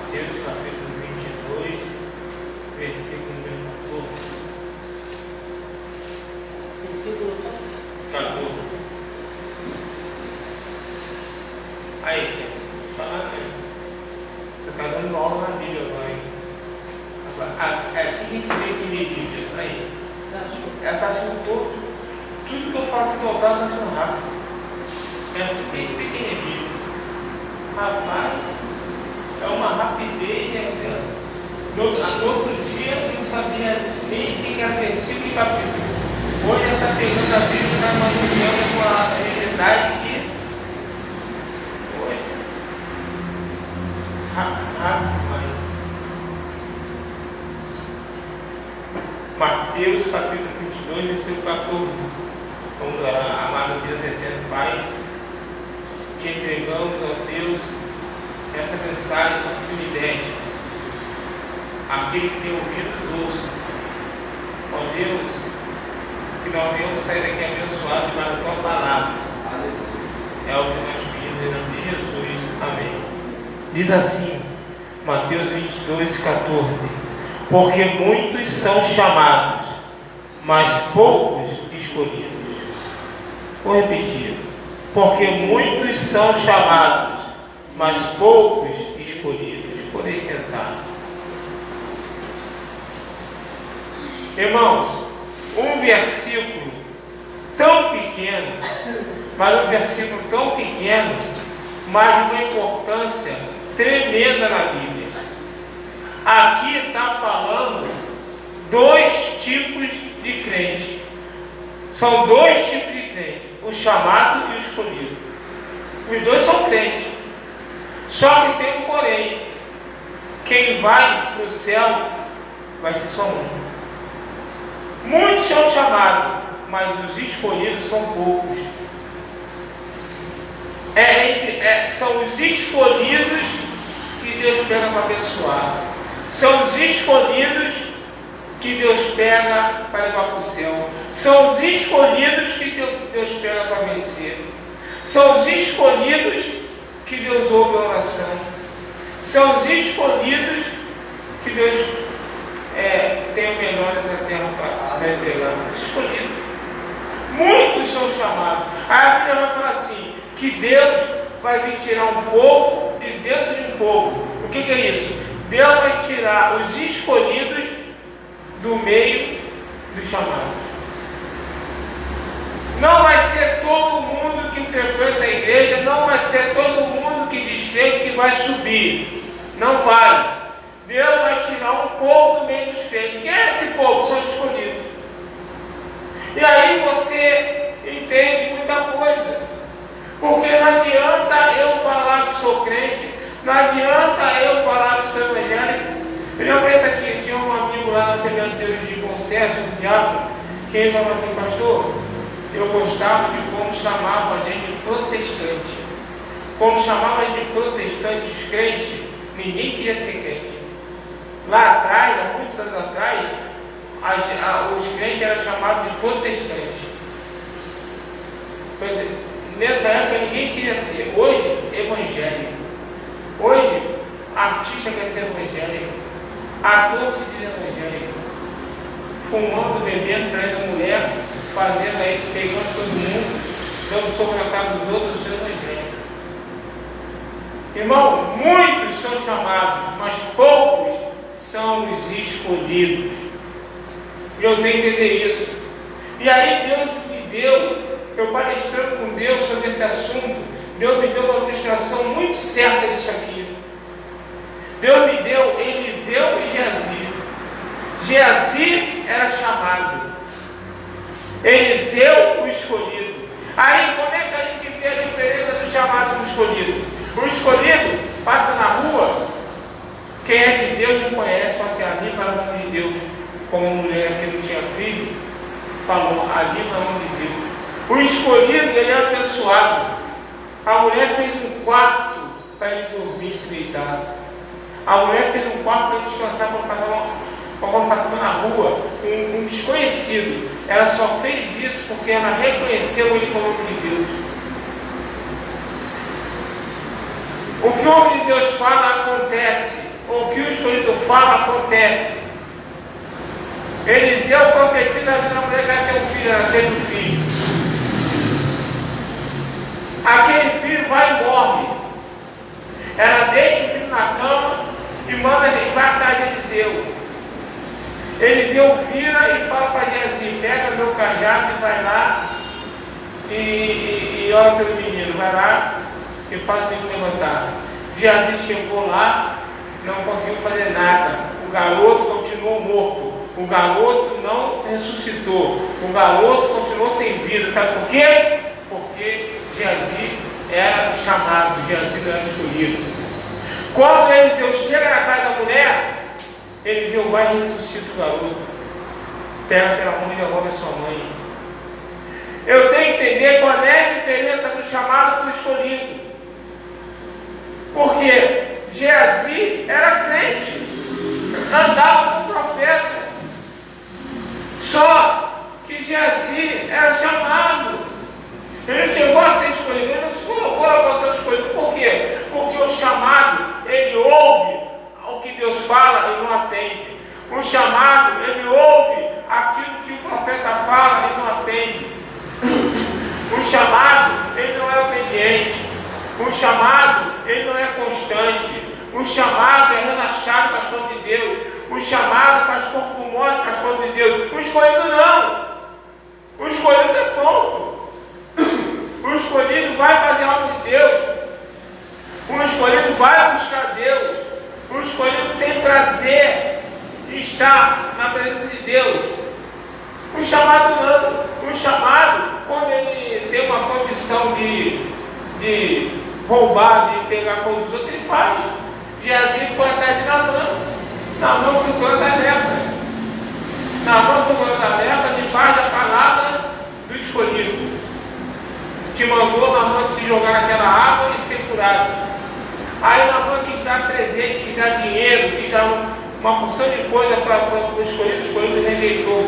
Mateus capítulo 22, versículo número 14. Aí, falando, você está dando aula na Bíblia agora, hein? É assim que a gente vê que Bíblia. Aí. Ela está sendo tudo que eu falo que voltar está sendo rápido. É assim que a gente vê que é Bíblia. Rapaz, é uma rapidez, né? No outro dia eu não sabia nem o que era versículo e capítulo. Hoje ela está pegando a Bíblia e está manipulando com a realidade que. Poxa, rápido, mãe. Mateus capítulo 22, versículo 14. Vamos lá, amado Deus eterno Pai, te entregamos, ó Deus, essa mensagem que tu me deste. Aquele que tem ouvidos, ouça. Ó Deus, que nós venhamos sair daqui abençoados para a tua palavra. É o que nós pedimos em nome de Jesus. Amém. Diz assim, Mateus 22, 14. Porque muitos são chamados, mas poucos escolhidos. Vou repetir. Porque muitos são chamados, mas poucos escolhidos. Podem sentar. Irmãos, um versículo tão pequeno, mas um versículo tão pequeno, mas uma importância tremenda na Bíblia. Aqui está falando dois tipos de crente. São dois tipos de crente: o chamado e o escolhido. Os dois são crentes. Só que tem um porém: quem vai para o céu vai ser só um. Muitos são chamados, mas os escolhidos são poucos. São os escolhidos que Deus pega para abençoar. São os escolhidos que Deus pega para levar para o céu. São os escolhidos que Deus pega para vencer. São os escolhidos que Deus ouve a oração. São os escolhidos que Deus tem o melhor nessa terra para entregar. Os escolhidos. Muitos são chamados. A Bíblia vai falar assim, que Deus vai vir tirar um povo de dentro de um povo. O que é isso? Deus vai tirar os escolhidos do meio dos chamados. Não vai ser todo mundo que frequenta a igreja, não vai ser todo mundo que diz crente que vai subir. Não vai. Deus vai tirar um povo do meio dos crentes. Quem é esse povo? São os escolhidos. E aí você entende muita coisa. Porque não adianta eu falar que sou crente, não adianta eu falar que sou evangélico. Eu já vi isso aqui, tinha um amigo lá na Assembleia de Deus de Concesso, um diácono, que ele falou assim: pastor, eu gostava de como chamavam a gente de protestante. Como chamavam a gente de protestante, os crentes, ninguém queria ser crente. Lá atrás, há muitos anos atrás, os crentes eram chamados de protestantes. Nessa época ninguém queria ser. Hoje, evangélico. Hoje, artista quer ser evangélico. Ator se diz evangélico. Fumando, bebendo, traindo mulher, fazendo aí, pegando todo mundo, dando sobre a cara dos outros, sou evangélico. Irmão, muitos são chamados, mas poucos são os escolhidos. E eu tenho que entender isso. E aí Deus me deu, eu palestrando com Deus sobre esse assunto, Deus me deu uma ilustração muito certa disso aqui. Deus me deu Eliseu e Geazi. Geazi era chamado, Eliseu o escolhido. Aí como é que a gente vê a diferença do chamado e do escolhido? O escolhido passa na rua, quem é de Deus não conhece, fala assim: ali para o nome de Deus. Como a mulher que não tinha filho falou: ali para o nome de Deus. O escolhido, ele é abençoado. A mulher fez um quarto para ele dormir, se deitar. A mulher fez um quarto para ele descansar quando passava na rua. Um desconhecido. Ela só fez isso porque ela reconheceu ele como homem de Deus. O que o homem de Deus fala acontece. o que o escolhido fala acontece. Eliseu profetiza a vida da mulher que ela tem um filho, ela teve um filho. Aquele filho vai e morre. Ela deixa o filho na cama e manda ele vai atrás de Eliseu. Eliseu vira e fala para Geazi: pega meu cajado e vai lá e ora pelo menino, vai lá e faz o menino levantar. Geazi chegou lá, não conseguiu fazer nada. O garoto continuou morto. O garoto não ressuscitou. O garoto continuou sem vida. Sabe por quê? Porque Geazi era chamado, Geazi não era escolhido. Quando Eliseu chega na casa da mulher, Eliseu vai e ressuscita o garoto. Pega pela mão e devolve a sua mãe. Eu tenho que entender qual é a diferença do chamado para o escolhido. Porque Geazi era crente, andava com o profeta. Só que Geazi era chamado. Ele chegou a ser escolhido, ele não se colocou na posição de escolhido. Por quê? Porque o chamado, ele ouve o que Deus fala e não atende. O chamado, ele ouve aquilo que o profeta fala e não atende. O chamado, ele não é obediente. O chamado, ele não é constante. O chamado é relaxado com as coisas de Deus. O chamado faz corpo mole com as coisas de Deus. O escolhido não. O escolhido está pronto. O escolhido vai fazer algo de Deus. O escolhido vai buscar Deus. O escolhido tem prazer de estar na presença de Deus. O chamado não. O chamado, quando ele tem uma condição de roubar, de pegar a coisa dos outros, ele faz. Geazi foi atrás de Naamã. Naamã foi curado da lepra. Naamã foi curado da lepra debaixo da palavra do escolhido, que mandou Naamã se jogar naquela água e ser curado. Aí Naamã quis dar presente, quis dar dinheiro, quis dar uma porção de coisa para o escolhido rejeitou.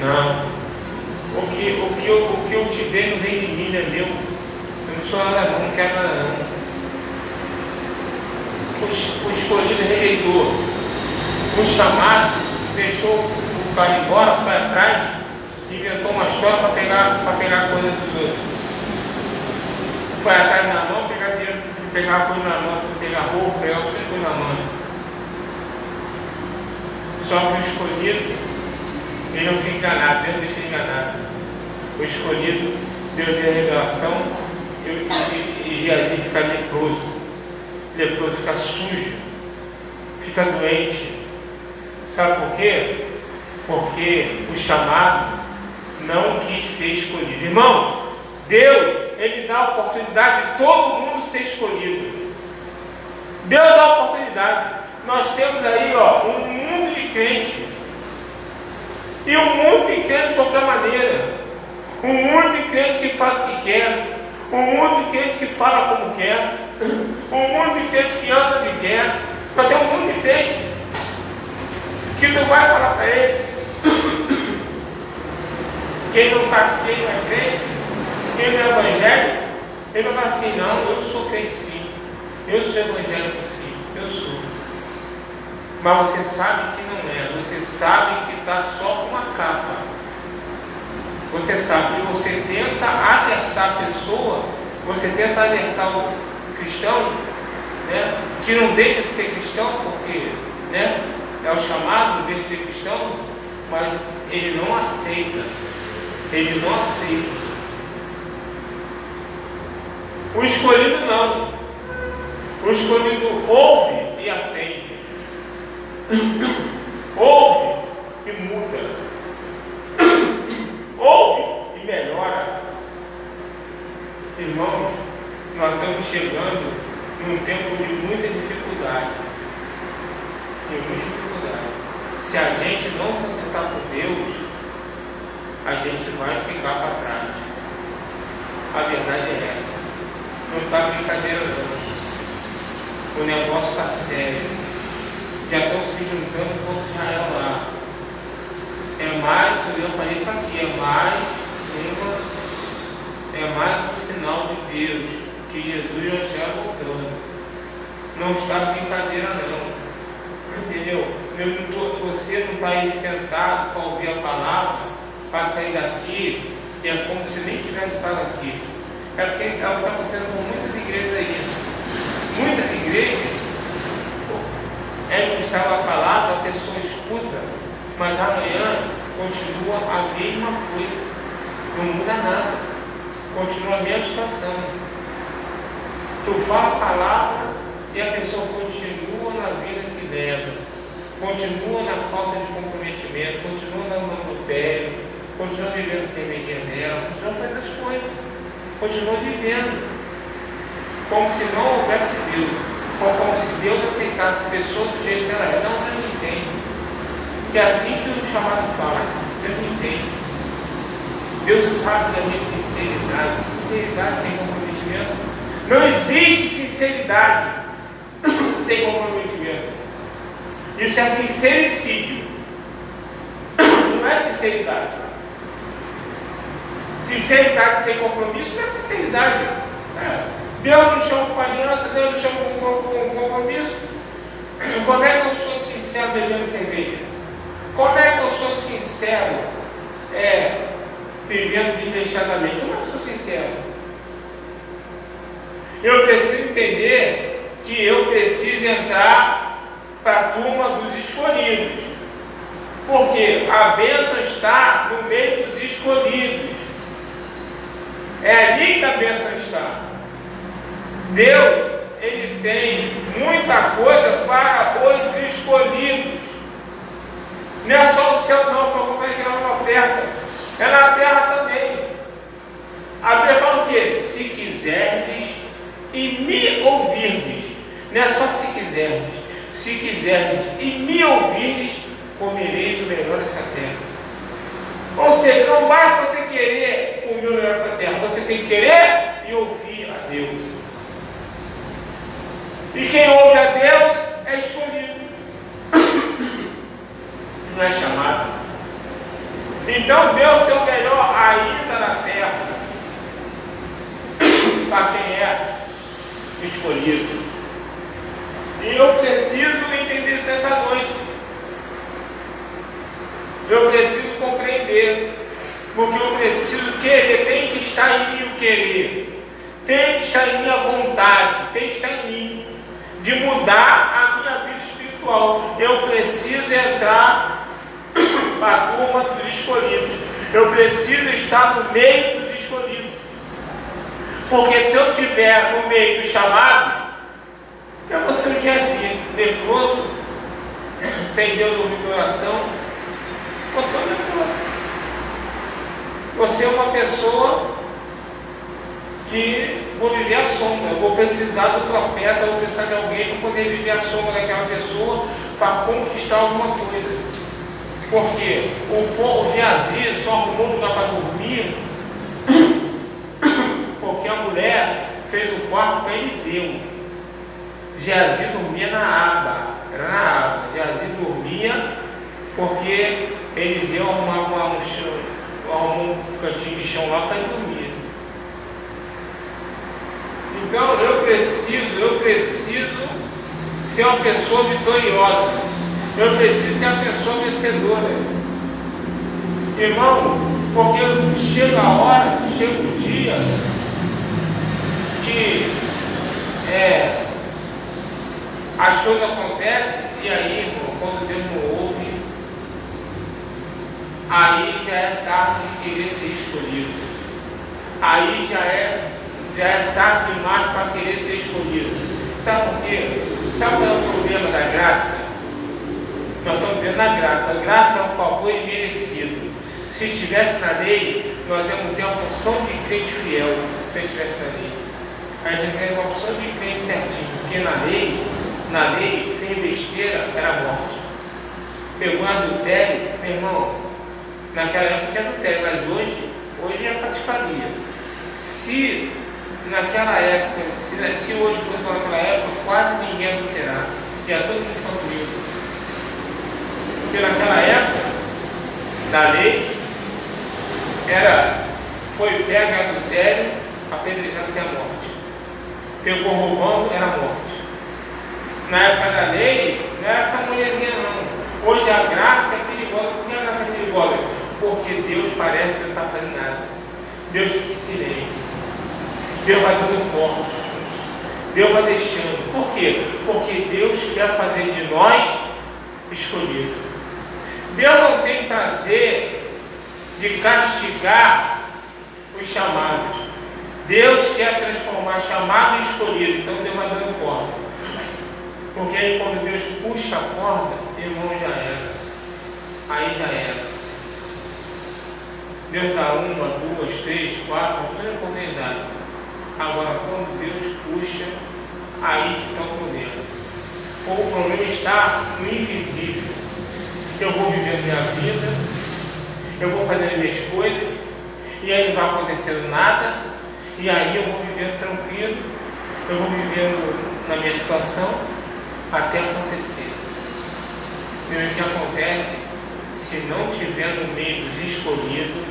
Não. O que eu te dei não vem de mim, não é meu. Eu não sou nada não quero nada não. O escolhido rejeitou. O chamado deixou o cara embora, foi atrás, inventou uma história para pegar coisa dos outros. Foi atrás na mão, pegar dinheiro, pegar coisa na mão, pegar roupa, pegar o que coisa na mão. Só que o escolhido, ele não fica enganado, Deus deixa ele enganado. O escolhido, Deus deu a revelação e Geazi fica leproso. Leproso fica sujo, fica doente. Sabe por quê? Porque o chamado não quis ser escolhido. Irmão, Deus, ele dá a oportunidade de todo mundo ser escolhido. Deus dá a oportunidade. Nós temos aí um mundo de crente. E um mundo de crente de qualquer maneira. Um mundo de crente que faz o que quer. Um mundo de crente que fala como quer. Um mundo de crente que anda onde quer. Mas tem um mundo de crente que tu vai falar para ele. Quem não é crente, quem não é evangélico, ele vai falar assim: não, eu sou crente sim. Eu sou evangélico sim. Eu sou. Mas você sabe que não é. Você sabe que está só com uma capa. Você sabe que você tenta alertar a pessoa, você tenta alertar o cristão, né, que não deixa de ser cristão, porque, né, é o chamado, não deixa de ser cristão, mas ele não aceita. Ele não aceita. O escolhido não. O escolhido ouve e atende. Ouve e muda. Ouve e melhora. Irmãos, nós estamos chegando num tempo de muita dificuldade. De muita dificuldade. Se a gente não se acertar com Deus, a gente vai ficar para trás. A verdade é essa. Não está brincadeira não. O negócio está sério. Já estão se juntando com Israel lá. É mais, eu falei isso aqui, é mais um sinal de Deus que Jesus já está voltando. não está brincadeira não. Entendeu? Você não está aí sentado para ouvir a palavra, para sair daqui, e é como se nem tivesse estado aqui. É porque é o que está acontecendo com muitas igrejas aí. Muitas igrejas, é ministrar a palavra, a pessoa escuta, mas amanhã continua a mesma coisa. Não muda nada. Continua a mesma situação. Tu fala a palavra e a pessoa continua na vida que leva, continua na falta de comprometimento, continua no adultério, continua vivendo cervejinha dela, continua fazendo as coisas, continua vivendo como se não houvesse Deus, ou como se Deus aceitasse a pessoa do jeito que ela é. Não, Deus não entende. Que é assim que o chamado fala, Deus não entende. Deus sabe da minha sinceridade sem comprometimento. Não existe sinceridade sem comprometimento. Isso é sincericídio. Não é sinceridade. Sinceridade sem compromisso não é sinceridade. Deus nos chama com aliança, Deus nos chama com compromisso. Como é que eu sou sincero bebendo cerveja? Como é que eu sou sincero vivendo desleixadamente? Como é que eu sou sincero? Eu preciso entender que eu preciso entrar para a turma dos escolhidos. Porque a bênção está no meio dos escolhidos. É ali que a bênção está. Deus, Ele tem muita coisa para os escolhidos. Não é só o céu não, falou que vai criar uma oferta. É na terra também. A Bíblia fala o quê? Se quiserdes e me ouvirdes. Não é só se quiserdes. Se quiserdes e me ouvirdes, comereis o melhor dessa terra. Ou seja, não basta você querer comer o melhor dessa terra. Você tem que querer e ouvir a Deus. E quem ouve a Deus é escolhido. Não é chamado. Então Deus tem o melhor ainda na terra para quem é escolhido. E eu preciso entender isso nessa noite. Eu preciso compreender. Porque eu preciso querer. Tem que estar em mim o querer. Tem que estar em mim a vontade. Tem que estar em mim de mudar a minha vida espiritual. Eu preciso entrar para a turma dos escolhidos. Eu preciso estar no meio dos escolhidos. Porque se eu estiver no meio dos chamados, eu vou ser um Geazi, leproso, sem Deus ouvir minha oração. Você é um leproso. Você é uma pessoa que vou viver a sombra. Eu vou precisar do profeta, eu vou precisar de alguém para poder viver a sombra daquela pessoa para conquistar alguma coisa. Porque o Geazi só arrumou um lugar para dormir porque a mulher fez o quarto para Eliseu. Geazi dormia na aba, era na aba. Geazi dormia porque Eliseu arrumava um cantinho de chão lá para ele dormir. Então eu preciso ser uma pessoa vitoriosa. Eu preciso ser uma pessoa vencedora. Irmão, porque chega a hora, chega o dia que as coisas acontecem e aí, irmão, quando Deus não ouve, aí já é tarde de querer ser escolhido. Aí já é tarde demais para querer ser escolhido. Sabe por quê? Sabe qual é o problema da graça? Nós estamos vendo a graça. A graça é um favor imerecido. Se estivesse na lei, nós íamos ter uma porção de crente fiel. Se a gente estivesse na lei, a gente ia ter uma porção de crente certinho. Porque na lei, fez besteira, era morte. Pegou adultério, meu irmão. Naquela época tinha adultério, mas hoje é patifaria. Se naquela época, se hoje fosse naquela época, quase ninguém adulterava. Ia todo mundo falando. Porque naquela época, da lei, foi pego em adultério, apedrejado até a morte. Pegou roubando, era morte. Na época da lei, não era essa mulherzinha não. Hoje a graça é perigosa. Por que a graça é perigosa? Porque Deus parece que não está fazendo nada. Deus fica em silêncio. Deus vai dando corpo. Deus vai deixando. Por quê? Porque Deus quer fazer de nós escolhidos. Deus não tem prazer de castigar os chamados. Deus quer transformar chamado em escolhido. Então Deus vai dando corda. Porque aí quando Deus puxa a corda, irmão, já era. Aí já era. Deus dá 1, 2, 3, 4, não tem oportunidade. Agora quando Deus puxa, aí que está o problema. O problema está no invisível. Eu vou vivendo minha vida, eu vou fazendo minhas coisas, e aí não vai acontecendo nada, e aí eu vou vivendo tranquilo, eu vou vivendo na minha situação, até acontecer. E o que acontece, se não tiver no meio dos escolhidos,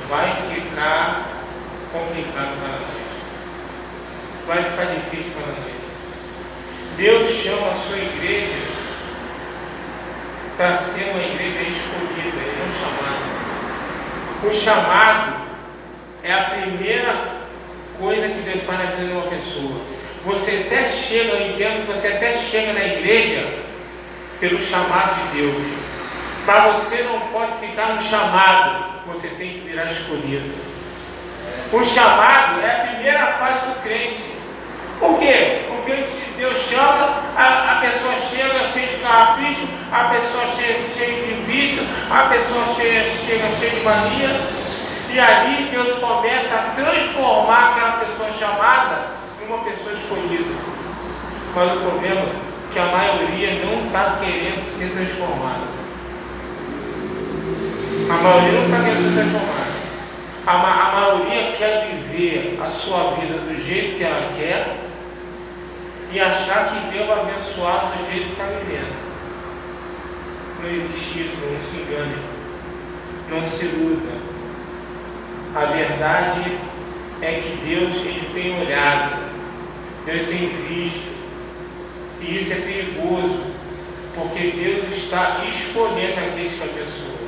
vai ficar complicado para nós. Vai ficar difícil para nós. Deus chama a sua igreja para ser uma igreja escolhida e não chamada. O chamado é a primeira coisa que Deus faz na vida de uma pessoa. Você até chega, eu entendo que você até chega na igreja pelo chamado de Deus. Mas você não pode ficar no chamado, você tem que virar escolhido. O chamado é a primeira fase do crente. Por quê? O crente, Deus chama, a pessoa chega cheia de carrapicho, a pessoa cheia de vício, a pessoa chega cheia de mania, e ali Deus começa a transformar aquela pessoa chamada em uma pessoa escolhida. Mas o problema é que a maioria não está querendo ser transformada. A maioria não está querendo ser transformada. A maioria quer viver a sua vida do jeito que ela quer e achar que Deus vai abençoar do jeito que está vivendo. Não existe isso, não se engane, não se iluda. A verdade é que Deus ele tem olhado, Deus tem visto, e isso é perigoso, porque Deus está escolhendo aqueles que abençoam.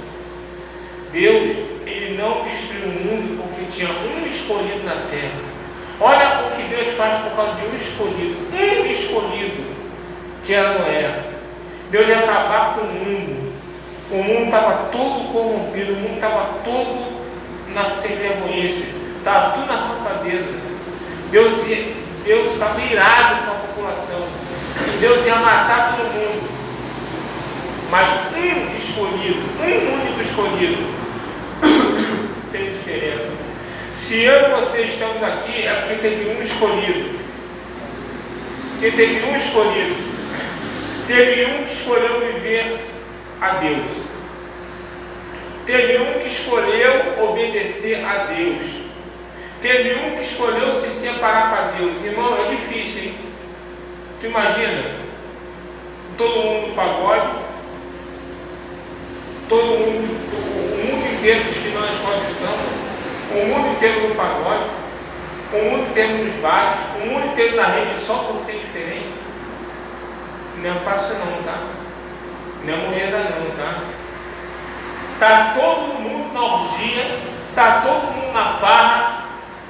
Deus ele não destruiu o mundo porque tinha um escolhido na terra. Olha o que Deus faz por causa de um escolhido, que era Noé. Deus ia acabar com o mundo. O mundo estava todo corrompido, o mundo estava todo na sem vergonhice, estava tudo na safadeza. Deus estava irado com a população. E Deus ia matar todo mundo. Mas um escolhido, um único escolhido, fez diferença. Se eu e você estamos aqui, é porque teve um escolhido. E teve um escolhido. Teve um que escolheu viver a Deus. Teve um que escolheu obedecer a Deus. Teve um que escolheu se separar para Deus. Irmão, é difícil, hein? Tu imagina? Todo mundo no pagode, todo mundo, o mundo inteiro desfilando a escola de samba, o mundo inteiro no pagode, o mundo inteiro nos bares, o mundo inteiro na rede só por ser diferente. Não é fácil não, tá? Não é moleza não, tá? Tá todo mundo na orgia, tá todo mundo na farra,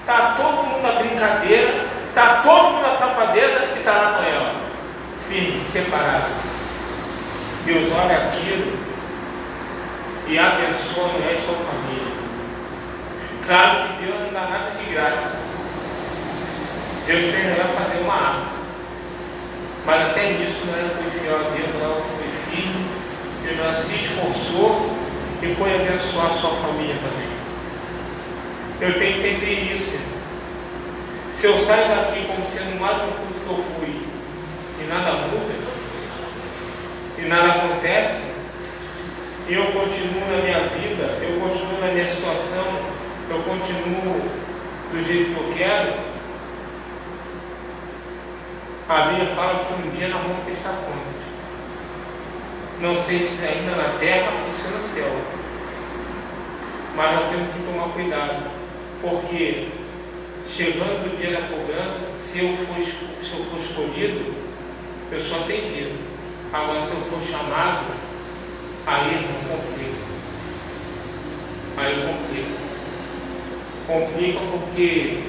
tá todo mundo na brincadeira, tá todo mundo na safadeza e tá lá Noé, ó, firme, separado. Deus olha aquilo e abençoa Noé e sua família. Claro que Deus não dá nada de graça. Deus fez Noé fazer uma arca. Mas até nisso Noé foi fiel a Deus, Noé foi firme, e Noé se esforçou e foi abençoar a sua família também. Eu tenho que entender isso. Se eu saio daqui como sendo mais um culto que eu fui e nada muda, e nada acontece, e eu continuo na minha vida, eu continuo na minha situação, eu continuo do jeito que eu quero, a Bíblia fala que um dia nós vamos prestar contas. Não sei se ainda na terra ou se no céu, mas nós temos que tomar cuidado, porque chegando o dia da cobrança, se eu for escolhido, eu sou atendido. Agora, se eu for chamado, aí não complica. Aí complica. Complica porque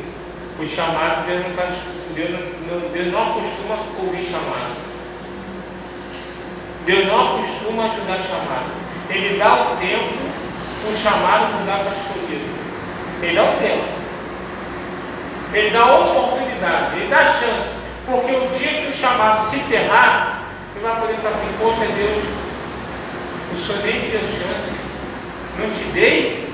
o chamado, Deus não acostuma ouvir chamado. Deus não acostuma ajudar chamado. Ele dá o tempo, o chamado não dá para escolher. Ele dá o tempo. Ele dá a oportunidade, ele dá a chance. Porque o dia que o chamado se ferrar, ele vai poder falar assim: poxa Deus, o Senhor nem me deu chance. Não te dei?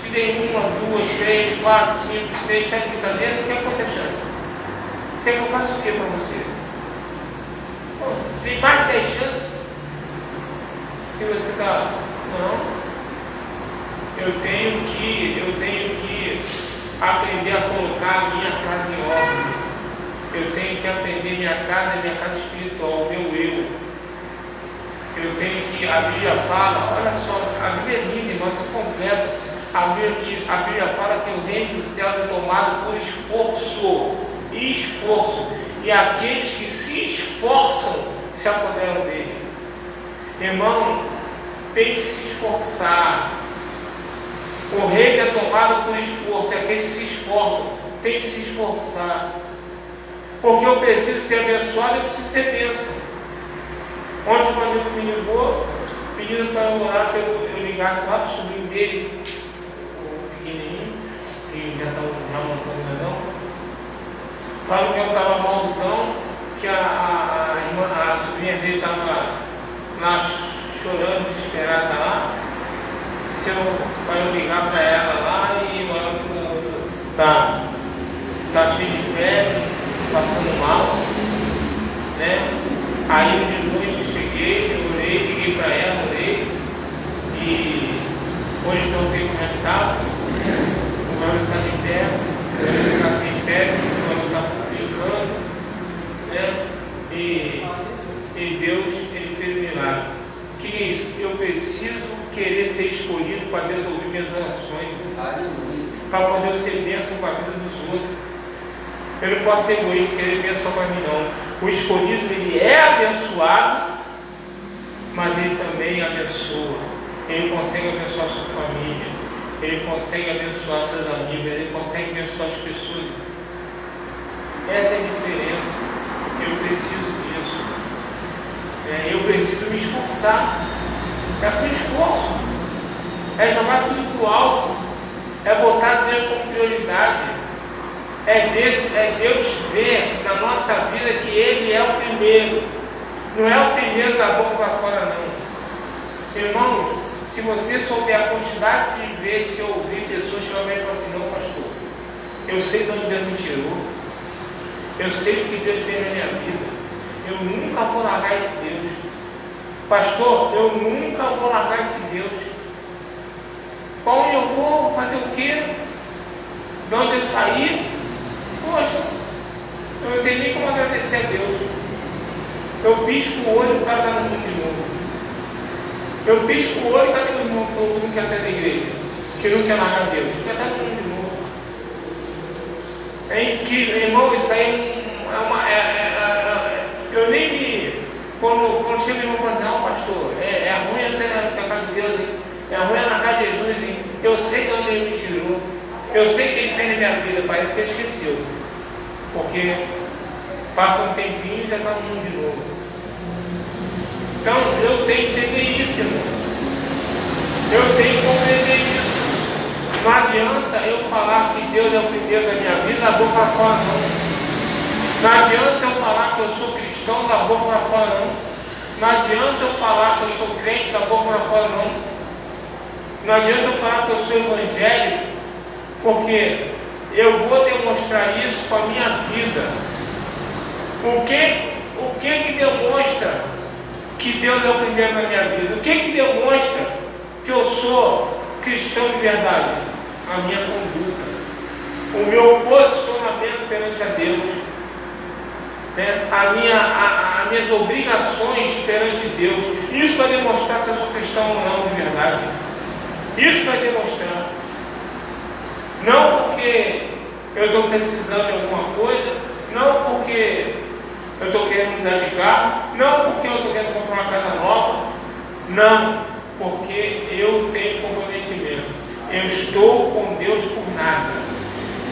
Te dei 1, 2, 3, 4, 5, 6, está de brincadeira, não quer quantas chances? Quer que eu faça o que para você? Pô, tem mais de 10 chances? E você está, não. Eu tenho que aprender a colocar a minha casa em ordem. Eu tenho que aprender minha casa espiritual, meu eu. Eu tenho que, a Bíblia fala, olha só, a Bíblia é linda, irmão, se completa. A Bíblia fala que o reino do céu é tomado por esforço. E aqueles que se esforçam se apoderam dele. Irmão, tem que se esforçar. O reino é tomado por esforço. E aqueles que se esforçam tem que se esforçar. Porque eu preciso ser abençoado, eu preciso ser bênção. Ontem, quando ele me ligou, pedindo para eu orar, que eu ligasse lá para o sobrinho dele, o pequenininho, que já está montando o negão. Falo que eu estava malzão, que a sobrinha dele estava lá chorando, desesperada lá. Se eu ligar para ela lá e ela tá cheio de febre, passando mal, né? Aí de noite eu cheguei, eu orei, liguei para ela, orei, e hoje eu perguntei como é que estava. O garoto está de pé, ele está sem febre, o garoto está brincando, né? E Deus, ele fez um milagre. O que é isso? Eu preciso querer ser escolhido para Deus ouvir minhas orações, para poder ser bênção para a vida dos outros. Eu não posso ser egoísta, querer bênção para mim não. O escolhido, ele é abençoado, mas ele também abençoa. Ele consegue abençoar sua família, ele consegue abençoar seus amigos, ele consegue abençoar as pessoas. Essa é a diferença. Eu preciso disso. Eu preciso me esforçar. É com esforço. É jogar tudo para o alto. É botar Deus como prioridade. É Deus ver na nossa vida que Ele é o primeiro. Não é o primeiro da boca para fora, não. Irmãos, se você souber a quantidade de vezes que eu ouvi pessoas que realmente falam assim: não, pastor, eu sei de onde Deus me tirou, eu sei o que Deus fez na minha vida, eu nunca vou largar esse Deus. Pastor, eu nunca vou largar esse Deus. Para onde eu vou? Fazer o quê? De onde eu saí? Poxa, eu não tenho nem como agradecer a Deus. Eu pisco o olho e o cara está no mundo de novo. Eu pisco o olho e cadê o irmão que não quer sair da igreja? Que não quer largar Deus? Já está no mundo de novo. É incrível, irmão, isso aí eu nem me... Quando chega o irmão e fala assim: não, pastor, é ruim eu sair da casa de Deus, hein? É ruim eu na casa de Jesus, hein? Eu sei de onde Ele me tirou. Eu sei que Ele tem na minha vida, parece que Ele esqueceu. Porque passa um tempinho e já está no mundo de novo. Então eu tenho que entender isso, irmão. Eu tenho que compreender isso. Não adianta eu falar que Deus é o primeiro da minha vida da boca para fora, não. Não adianta eu falar que eu sou cristão da boca para fora, não. Não adianta eu falar que eu sou crente da boca para fora, não. Não adianta eu falar que eu sou evangélico, porque eu vou demonstrar isso com a minha vida. O que demonstra que Deus é o primeiro na minha vida? O que demonstra que eu sou cristão de verdade? A minha conduta, o meu posicionamento perante a Deus, né? As minhas obrigações perante Deus. Isso vai demonstrar se eu sou cristão ou não de verdade. Isso vai demonstrar. Não porque eu estou precisando de alguma coisa, não porque eu estou querendo mudar de carro, Não porque eu estou querendo comprar uma casa nova, não, porque eu tenho comprometimento. Eu estou com Deus por nada.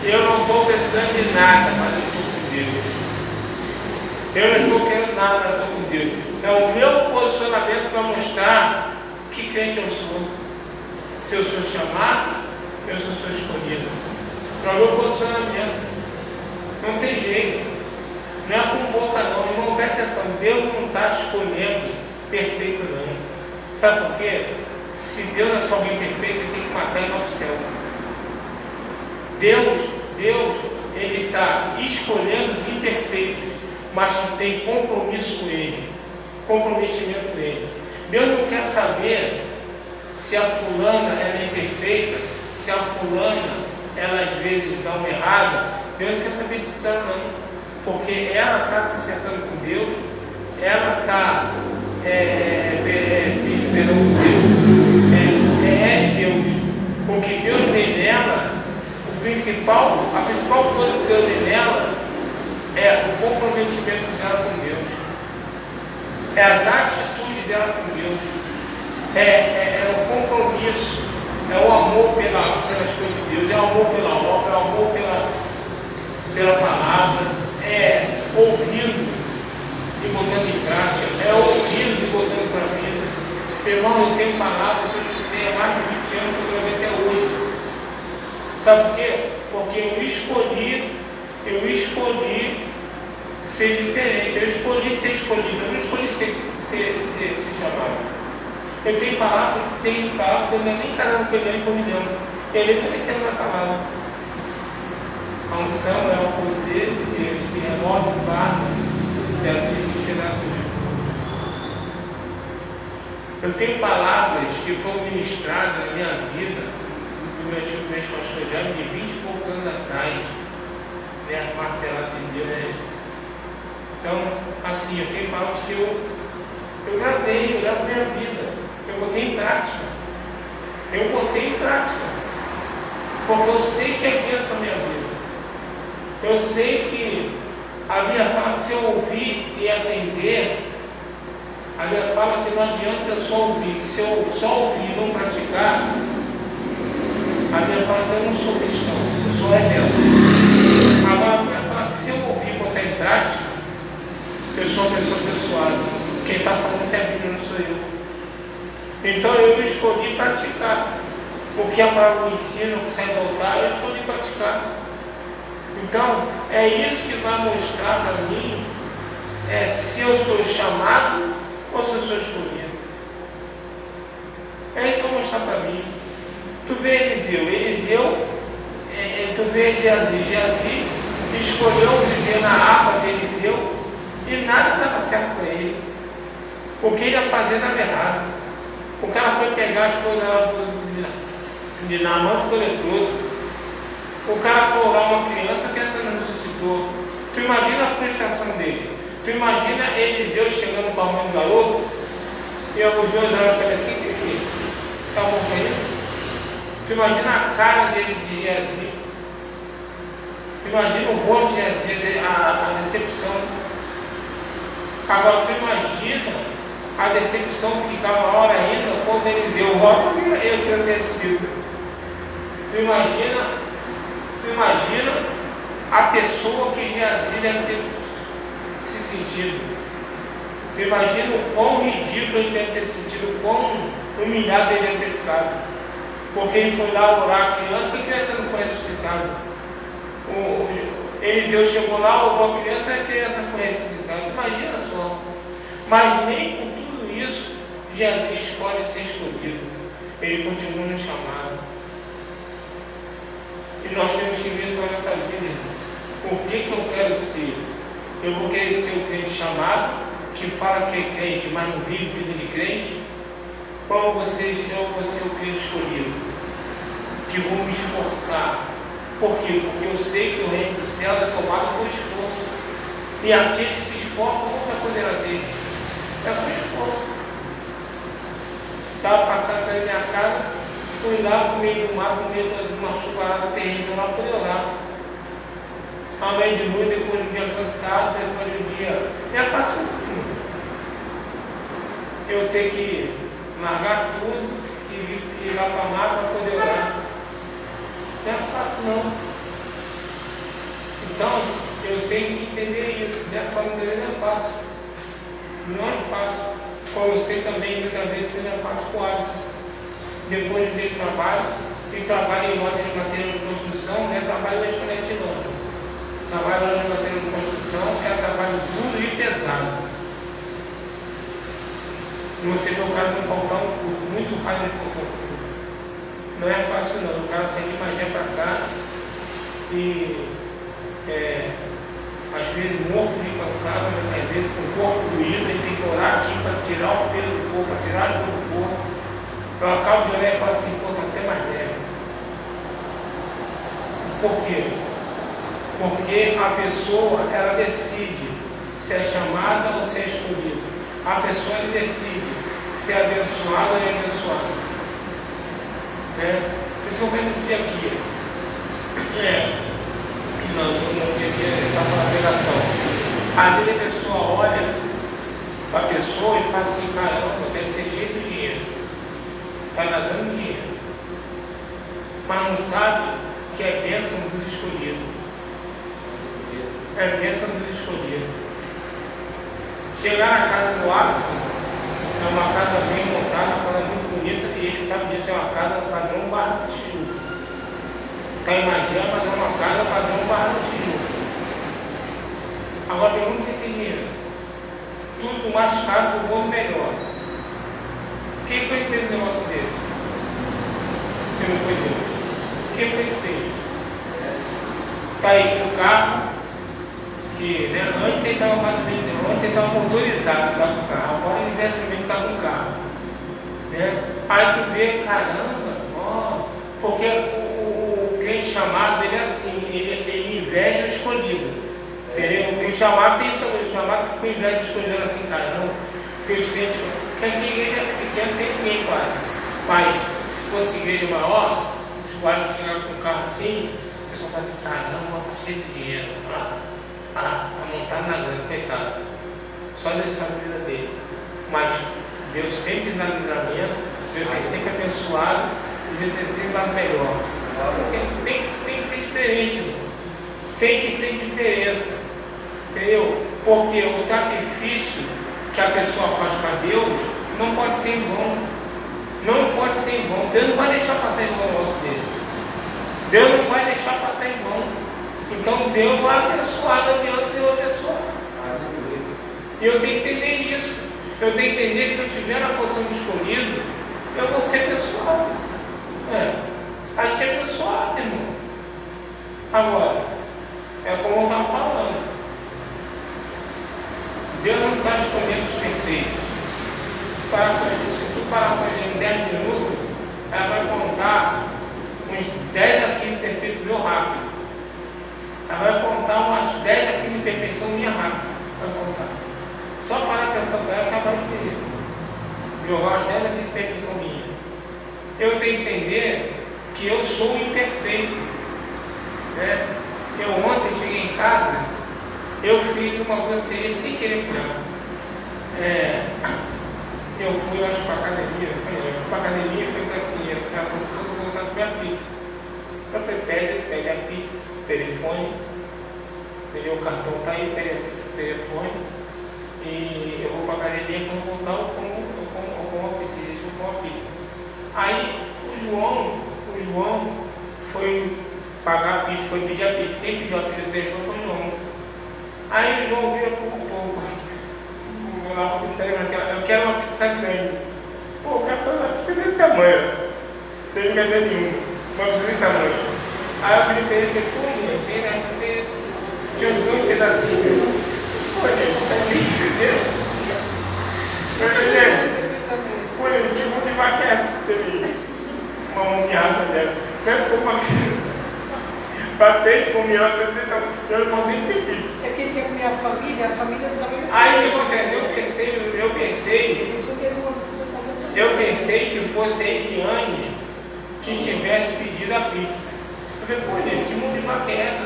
Eu não estou precisando de nada, mas eu estou com Deus. Eu não estou querendo nada, mas eu estou com Deus. Então, o meu posicionamento vai mostrar que crente eu sou. Se eu sou chamado, eu sou escolhido. Para o meu posicionamento. Não tem jeito. Não é com boca não. Irmão, presta atenção. Deus não está escolhendo perfeito não. Sabe por quê? Se Deus é só alguém perfeito, ele tem que matar e ir para o céu. Deus, ele está escolhendo os imperfeitos, mas que tem compromisso com ele, comprometimento com ele. Deus não quer saber se a fulana ela é imperfeita, se a fulana ela às vezes dá uma errada. Deus não quer saber disso dela não, porque ela está se acertando com Deus, ela está perdão com Deus, o que Deus vê nela, a principal coisa que Deus vê nela é o comprometimento dela com Deus, é as atitudes dela com Deus, é o compromisso, é o amor pelas coisas de Deus, é o amor pela obra, é o amor pela palavra, é ouvindo e botando em prática, é ouvindo e botando para a vida. Irmão, eu tenho palavra que eu escutei há mais de 20 anos que eu gravei até hoje. Sabe por quê? Porque eu escolhi ser diferente, eu escolhi ser escolhido, eu não escolhi ser chamado. Eu tenho palavras que eu não é nem caramba que eu nem estou me dando. Ele também tem uma palavra. A unção é o poder de Deus que renova o barco e a vida dos pedaços de fogo. Eu tenho palavras que foram ministradas na minha vida durante o mês pastor Jaime de 20 e poucos anos atrás, né, martelado de Deus, né? Então, assim, eu tenho palavras que eu gravei, eu levo minha vida, eu botei em prática. Porque eu sei que é bênção na minha vida. Eu sei que a Bíblia fala que se eu ouvir e atender, a Bíblia fala que não adianta eu só ouvir. Se eu só ouvir e não praticar, a Bíblia fala que eu não sou cristão, eu sou rebelde. Agora a Bíblia fala que se eu ouvir e botar em prática, eu sou uma pessoa abençoada. Quem está falando isso é a Bíblia, não sou eu. Então eu escolhi praticar. O que a palavra me ensina, o que sai voltar, eu escolhi praticar. Então, é isso que vai mostrar para mim se eu sou chamado ou se eu sou escolhido. É isso que vai mostrar para mim. Tu vê Eliseu, tu vê Geazi escolheu viver na harpa de Eliseu e nada dava certo para ele. O que ele ia fazer estava errado. O cara foi pegar as coisas lá de Naamã, ficou leproso. O cara foi orar uma criança, a criança não ressuscitou. Tu imagina a frustração dele. Tu imagina Eliseu chegando para a mãe do garoto e os dois olham para ele assim, que está morrendo. Tu imagina a cara dele de Geazi. Tu imagina o rosto de Geazi, a decepção. Agora tu imagina a decepção que ficava maior ainda quando Eliseu volta e eu criança ressuscita. Tu imagina a pessoa que Geazi deve ter se sentido. Tu imagina o quão ridículo ele deve ter sentido, o quão humilhado ele deve ter ficado. Porque ele foi lá orar a criança e a criança não foi ressuscitada. Eliseu chegou lá, orou a criança e a criança foi ressuscitada. Imagina só. Mas nem com tudo isso, Geazi escolhe ser escolhido. Ele continua no chamado. E nós temos que ver isso na nossa vida. O que eu quero ser? Eu vou querer ser o crente chamado, que fala que é crente, mas não vive vida de crente? Ou eu vou ser o crente escolhido, que vou me esforçar? Por quê? Porque eu sei que o reino do céu é tomado por esforço. E aqueles que se esforçam vão se apoderar dele. É por esforço. Sabe, passar essa minha casa, fui lá no meio do mar, no meio de uma chuvarada terrível, lá para orar. À meia de noite, depois do dia cansado, depois do dia. Me afasta um pouquinho. eu ter que largar tudo e ir lá para a mar para poder orar. Não é fácil não. Então, eu tenho que entender isso. Minha família não é fácil. Não é fácil. Como eu sei também, muitas vezes, que não é fácil com o Alisson. Depois de ter trabalho, e trabalho em loja de material de construção, né? Trabalho na Escolete Lona. Trabalho na loja de material de construção é trabalho duro e pesado. Você vê o cara não faltar um curso, muito raro ele faltar um curso. Não é fácil não, o cara sai de Magé para cá e às vezes morto de cansado, às vezes com o corpo doído, ele tem que orar aqui para tirar o peso do corpo, para tirar a dor do corpo. Eu acabo de olhar e falo assim, pô, tá até mais leve. Por quê? Porque a pessoa, ela decide se é chamada ou se é escolhida. A pessoa decide se é abençoada ou é abençoada. Por isso que eu venho pedir aqui. Não queria estar com a pregação. Às vezes a pessoa olha para a pessoa e fala assim, caramba, eu quero ser cheio de dinheiro. Está nadando dinheiro. Mas não sabe que é bênção dos escolhidos. É bênção dos escolhidos. Chegar na casa do Alisson é uma casa bem montada, uma casa muito bonita, e ele sabe disso, é uma casa padrão Barra do Tijuca. Está em Magé, mas é uma casa padrão Barra do Tijuca. Agora tem muito que tem dinheiro. Tudo mais caro do mundo melhor. Quem foi que fez um negócio desse? Se não foi Deus. Quem foi que fez? Está aí com o carro. Que, antes ele estava mais antes ele estava motorizado com o carro, agora ele infelizmente está com o carro. Aí tu vê, caramba, porque o crente chamado ele é assim, ele inveja o escolhido. Entendeu? O chamado tem isso também, o chamado fica com inveja do escolhido assim, caramba, porque os crentes, porque aqui a igreja é pequena, não tem ninguém quase. Mas se fosse igreja maior, os guardas chegavam com o carro assim, o pessoal fala assim, caramba, tá cheio de dinheiro. Está montado na grana, coitado. Só Deus sabe a vida dele. Mas Deus sempre dá livramento, Deus tem sempre abençoado e Deus tem sempre dado melhor. Tem que ser diferente, irmão. Tem que ter diferença. Entendeu? Porque o sacrifício que a pessoa faz para Deus não pode ser em vão. Não pode ser em vão. Deus não vai deixar passar em vão um negócio desse. Deus não vai deixar passar em vão. Então Deus vai abençoar, Deus abençoar. E eu tenho que entender isso. Eu tenho que entender que se eu estiver na posição de escolhido, eu vou ser abençoado. A gente é abençoado, irmão. Agora, é como eu estava falando. Deus não está escolhendo os perfeitos. Se tu parar com ele em 10 minutos, ela vai contar uns 10 a 15 defeitos meu rápido. Ela vai contar umas 10 a 15 perfeição minha rápida. Vai contar. Só parar para perguntar para ela, acabar de querer. Jogar umas 10 a 15 perfeição minha. Eu tenho que entender que eu sou imperfeito. Eu ontem cheguei em casa, eu fiz uma grosseria sem querer com ela. Eu fui, eu acho, para a academia. Eu fui para a academia e foi assim, ela falou que eu vou voltar para minha pizza. Eu falei, pede a pizza, telefone, o cartão está aí, pede a pizza, telefone, e eu vou para a academia, quando eu voltar eu como uma pizza, deixa eu comer uma pizza. Aí o João foi pagar a pizza, foi pedir a pizza, quem pediu a pizza do telefone foi o João. Aí o João vira para o assim, eu quero uma pizza grande. Pô, o cara falou, uma pizza desse tamanho, não tem brincadeira nenhuma, uma pizza desse tamanho. Aí eu pedi para ele, pô, gente, porque tinha uns 2 pedacinhos. Pô, gente, tá entendendo? Pô, gente, que bom de vaca é essa que teve uma momiada dela. Não ficou uma batente com minhoca, eu não nem ter pizza. É que ele quer comer a família também. Aí o que acontece? Eu pensei que fosse a Eliane que tivesse pedido a pizza. Eu falei, pô, gente, que mundo de vaca é essa?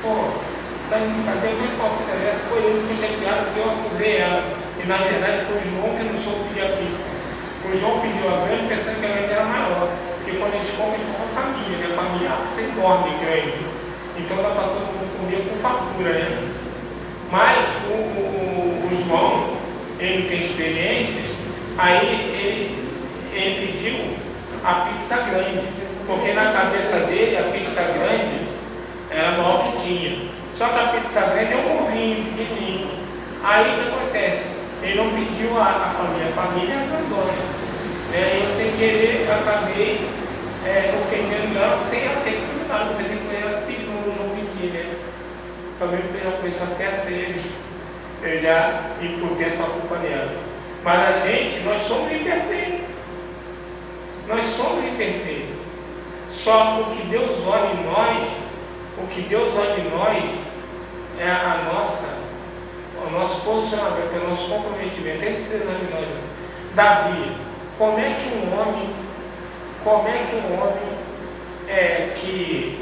Pô, tá me fazendo muito palpita dessa. Pô, eu fui chateado porque eu acusei ela. E na verdade foi o João que não soube pedir a pizza. O João pediu a grande pensando que a grande era maior. Porque quando eles comem a família, né? A família sempre dorme grande. Então dá para todo mundo comer com fartura, né? Mas o João, ele não tem experiência, aí ele pediu a pizza grande. Porque na cabeça dele a pizza grande era maior que tinha. Só que a pizza grande é um ovinho pequenininho. Aí o que acontece? Ele não pediu a família é grandona. E eu sem querer acabei ofendendo ela sem ela ter combinado. Por exemplo, ela pediu o João pedir, né? Também já começou a peça ele já imputei essa culpa nela. Mas a gente, nós somos imperfeitos. Nós somos imperfeitos. Só o que Deus olha em nós, é o nosso posicionamento, é o nosso comprometimento. É isso que Deus olha em nós. Davi, como é que um homem que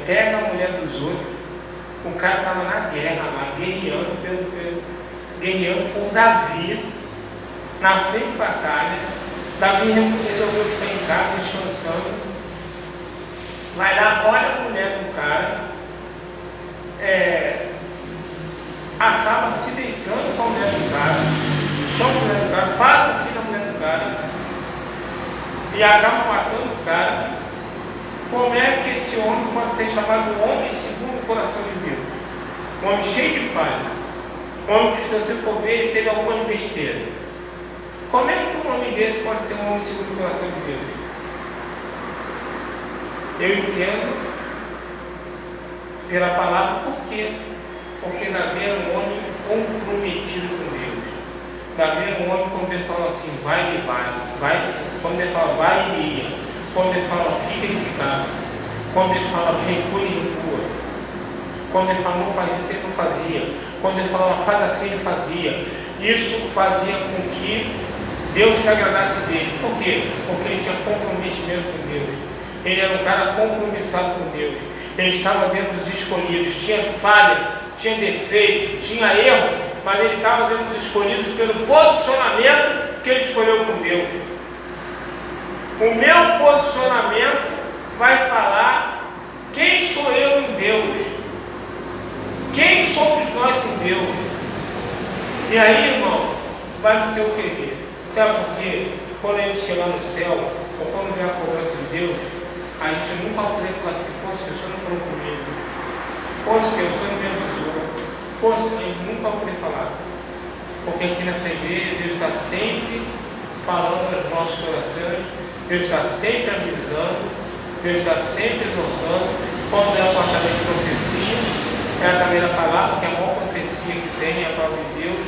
pega a mulher dos outros, o cara estava na guerra lá, guerreando por Davi, na frente de batalha. Davi resolveu ficar em casa descansando. Vai lá, olha a mulher do cara, acaba se deitando com a mulher do cara, chama a mulher do cara, faz o filho da mulher do cara e acaba matando o cara. Como é que esse homem pode ser chamado homem segundo o coração de Deus? Um homem cheio de falha, um homem que, se você for ver, ele fez algumas besteiras. Como é que um homem desse pode ser um homem segundo o coração de Deus? Eu entendo pela palavra por quê? Porque Davi era um homem comprometido com Deus. Davi era um homem, quando Deus fala assim, vai, ele vai. Quando Deus fala vai, ele ia. Quando Deus fala fica, ele ficava. Quando Deus fala recua, ele recua. Quando Deus fala não faz isso, ele não fazia. Quando Deus fala faz assim, ele fazia. Isso fazia com que Deus se agradasse dele. Por quê? Porque ele tinha comprometimento com Deus. Ele era um cara compromissado com Deus. Ele estava dentro dos escolhidos. Tinha falha, tinha defeito, tinha erro, mas ele estava dentro dos escolhidos pelo posicionamento que ele escolheu com Deus. O meu posicionamento vai falar quem sou eu em Deus. Quem somos nós em Deus? E aí, irmão, vai no teu querer. Sabe por quê? Quando a gente chegar no céu, ou quando vier a cobrança de Deus, a gente nunca vai poder falar assim, poxa, o Senhor não falou comigo. Poxa, o Senhor não me avisou. Poxa, a gente nunca vai poder falar. Porque aqui nessa igreja, Deus está sempre falando aos nossos corações, Deus está sempre avisando, Deus está sempre exortando. Quando é o apartamento de profecia, é através da palavra, que é a maior profecia que tem, é a palavra de Deus.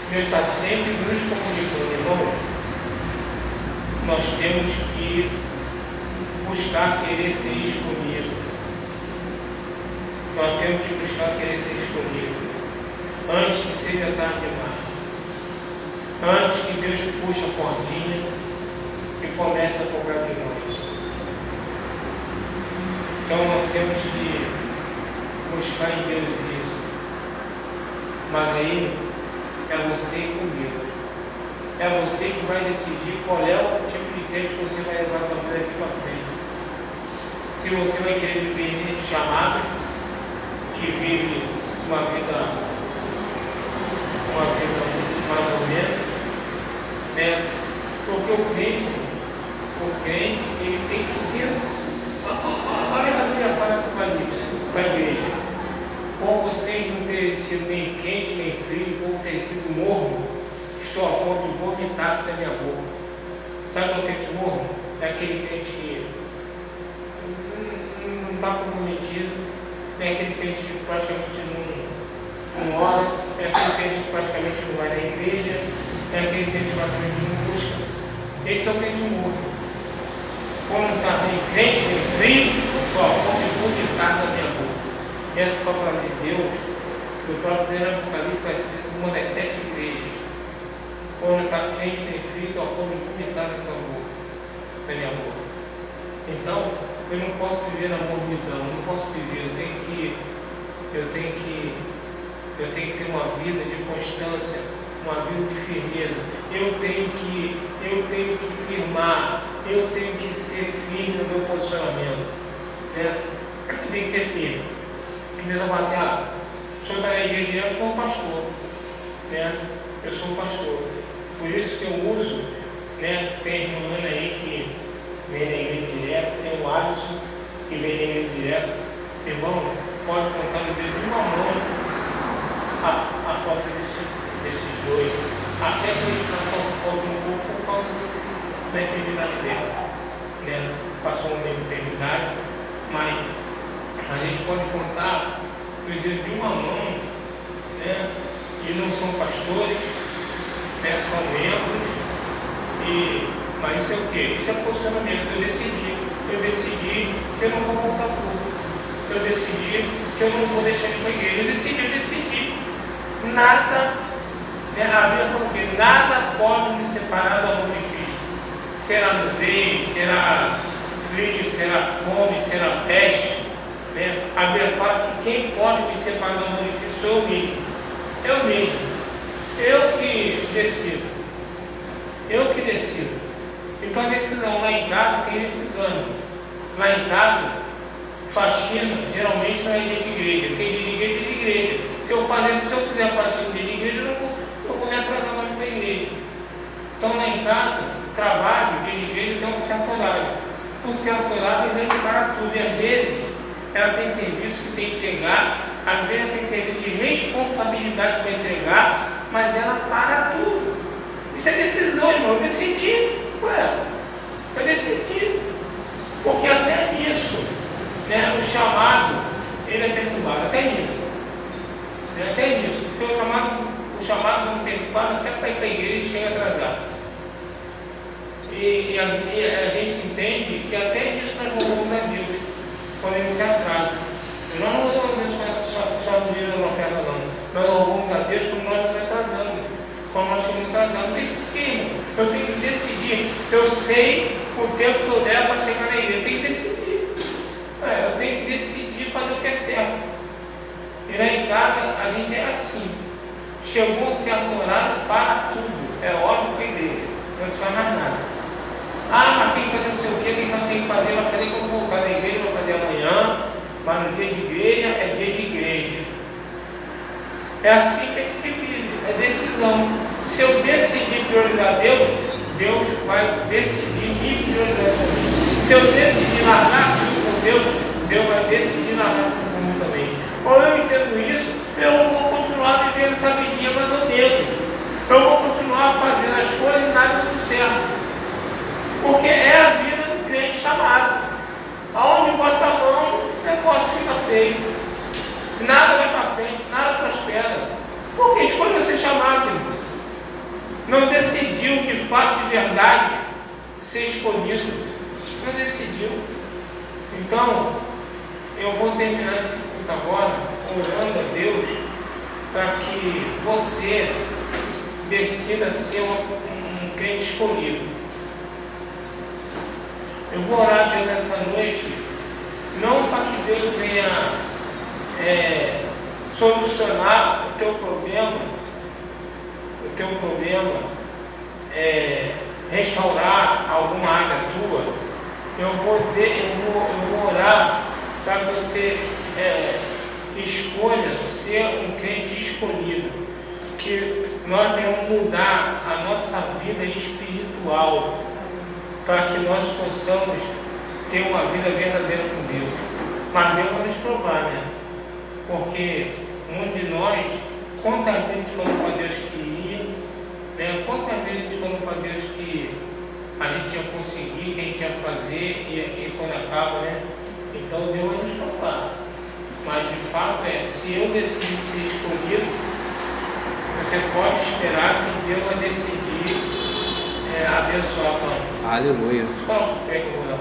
Deus está sempre nos comunicando, irmãos. Nós temos que buscar querer ser escolhido. Nós temos que buscar querer ser escolhido antes que seja tarde demais, antes que Deus puxe a cordinha e comece a cobrar de nós. Então nós temos que buscar em Deus isso. Mas aí é você e com Deus. É você que vai decidir qual é o tipo de crente que você vai levar a vida aqui para frente. Se você vai querer viver nesse chamado, que vive uma vida mais ou menos, né? Porque o crente, ele tem que ser. Olha a Bíblia fala para a igreja. Por vocês não terem sido nem quente nem frio, por ter sido morno, estou a ponto de vomitar da minha boca. Sabe o que é o crente morno? É aquele crente que não está comprometido, é aquele crente que praticamente não ora, é aquele crente que praticamente não vai na igreja, é aquele crente que praticamente não busca. Esse é o crente morno. Quando não está nem crente nem frio, estou a ponto de vomitar da minha boca. Essa foi a palavra de Deus, o próprio Deus Apocalipse, uma das 7 igrejas. Quando não está crente nem frio, estou a ponto de vomitar da minha boca. Então, eu não posso viver na mornidão, eu não posso viver, eu tenho que ter uma vida de constância uma vida de firmeza. Eu tenho que firmar, eu tenho que ser firme no meu posicionamento. Né? Eu tenho que ser firme. A pessoa fala assim, o senhor está na igreja, eu sou um pastor. Né? Eu sou um pastor. Por isso que eu uso, né? Tem irmã aí que vem na igreja direto, tem o Alisson que vem na igreja direto. Irmão, pode contar no dedo de uma mão a falta desses dois. Até que ele está falta um pouco por causa da enfermidade dela. Né? Passou um tempo de enfermidade, mas a gente pode contar no dedo de uma mão, né? E não são pastores, né? São membros, mas isso é o quê? Isso é posicionamento. Eu decidi que eu não vou faltar tudo. Eu decidi que eu não vou deixar de ir para a igreja. Eu decidi. Nada, né? A Bíblia falou que nada pode me separar do amor de Cristo. Será nudez, será frio, será fome, será peste. Né? A Bíblia fala que quem pode me separar do amor de Cristo sou eu mesmo. Eu mesmo. Eu que decido. Então a decisão lá em casa tem esse dano. Lá em casa, faxina geralmente não é dia de igreja. Porque dia de igreja é de igreja. Se eu fizer faxina dia de igreja, eu vou me atrasar mais para a igreja. Então lá em casa, trabalho, dia de igreja tem um certo horário. O certo horário é para tudo. E às vezes ela tem serviço que tem que entregar, às vezes ela tem serviço de responsabilidade para entregar, mas ela para tudo. Isso é decisão, irmão. Eu decidi. Porque até nisso, né, o chamado, ele é perturbado. Até nisso. Porque o chamado não é perturbado até para ir para a igreja e chega atrasado. E a gente entende que até nisso nós louvamos a Deus, quando ele se atrasa. Nós não louvamos a Deus só no dia da oferta, não. Nós louvamos a Deus quando nós nos atrasamos. Quando nós chegamos atrasados. Eu tenho que decidir. Eu sei o tempo que eu levo para chegar na igreja. Eu tenho que decidir. Eu tenho que decidir fazer o que é certo. E lá em casa a gente é assim. Chegou um certo horário, para tudo. É óbvio para a igreja. Não se faz mais nada. Mas tem que fazer não sei o quê, tem que fazer, vai fazer quando voltar da igreja, vai fazer amanhã. Mas no dia de igreja é dia de igreja. É assim que a gente vive. É decisão. Se eu decidir priorizar Deus, Deus vai decidir me priorizar também. Se eu decidir largar tudo com Deus, Deus vai decidir largar tudo comigo também. Ou eu entendo isso, eu vou continuar vivendo essa vidinha mais ou menos. Eu vou continuar fazendo as coisas e nada do certo. Porque é a vida do crente chamado. Aonde bota a mão, o negócio fica feio. Nada vai para frente, nada prospera. Porque escolha ser chamado, irmão. Não decidiu de fato, de verdade, ser escolhido. Não decidiu. Então, eu vou terminar esse culto agora, orando a Deus, para que você decida ser um crente escolhido. Eu vou orar a Deus nessa noite, não para que Deus venha solucionar o teu problema, restaurar alguma área tua. Eu vou orar para que você escolha ser um crente escolhido, que nós venhamos mudar a nossa vida espiritual, para que nós possamos ter uma vida verdadeira com Deus. Mas Deus vai nos provar, né? Porque muitos de nós, quantas vezes a gente falou para Deus que ia, né? Quantas vezes a gente falou para Deus que a gente ia conseguir, que a gente ia fazer, e quando acaba, né? Então Deus vai nos provar. Mas de fato se eu decidir ser escolhido, você pode esperar que Deus vai decidir abençoar a tua vida. Aleluia. Fala o que é que eu vou dar.